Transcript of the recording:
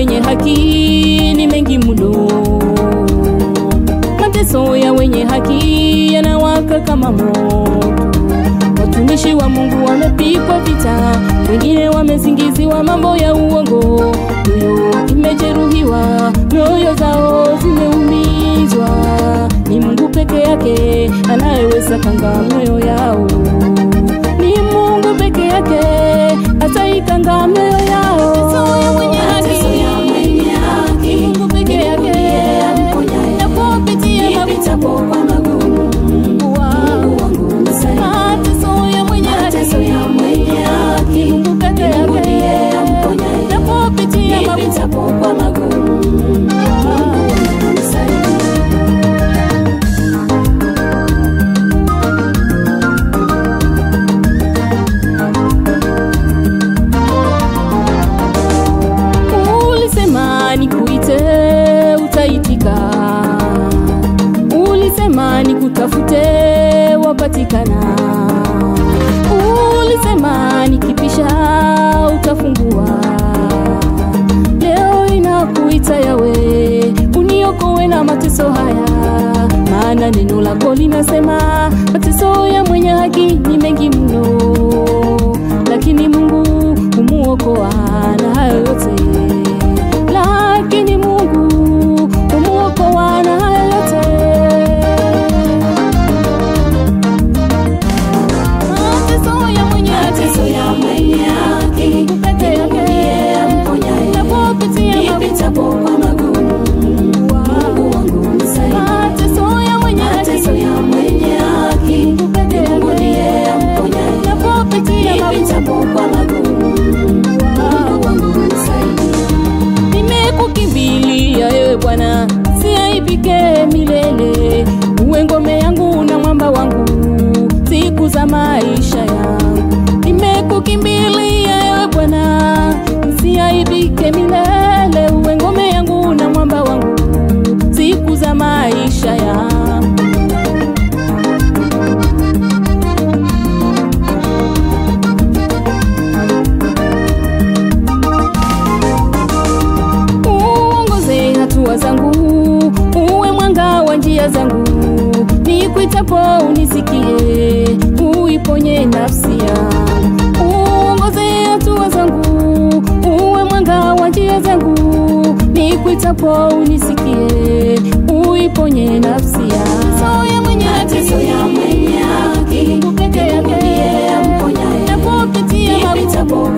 wenye haki ni mengi mno. Mateso ya wenye haki yanawaka kama moto. Watumishi wa Mungu wamepigwa vita, wengine wamesingiziwa mambo ya uongo. Mioyo imejeruhiwa, mioyo zao zimeumizwa. Ni Mungu peke yake anayeweza kanga mioyo yao. Ni Mungu peke yake ataikanga mioyo yao. Mateso ya mwenye haki, Mungu peke yake anapopitia mapito kwa magumu. Mungu wangu msaada. Mateso ya mwenye haki, Mungu peke yake anapopitia mapito kwa magumu. Ulisema nikutafute wapatikana. Ulisema nikipisha utafungua. Leo inakuita Yawe, uniokoe na mateso haya. Maana neno lako linasema mateso ya mwenye haki ni mengi mno, lakini Mungu humuokoa na hayo yote. Lakini Mungu humuokoa na hayo yote. Mateso ya mwenye haki, Mungu peke yake anapopitia mapito kwa magumu. Mungu wangu msaada. Mateso ya mwenye haki, Mungu peke yake anapopitia mapito kwa magumu. Mungu wangu msaada. Nimekukimbilia ewe Bwana, siaibike milele. Uwe ngome yangu na mwamba wangu siku za maisha yangu. Nimekukimbilia ewe Bwana, siaibike milele. Uwe ngome yangu na mwamba wangu siku za maisha yangu. Uongoze hatua zangu, uwe mwanga wa njia zangu. Nikuitapo unisikie, uiponye nafsi yangu. Uongoze hatua zangu, uwe mwanga wa njia zangu. Nikuitapo unisikie, uiponye nafsi yangu. Mateso ya mwenye haki, Mungu peke yake anapopitia mapito kwa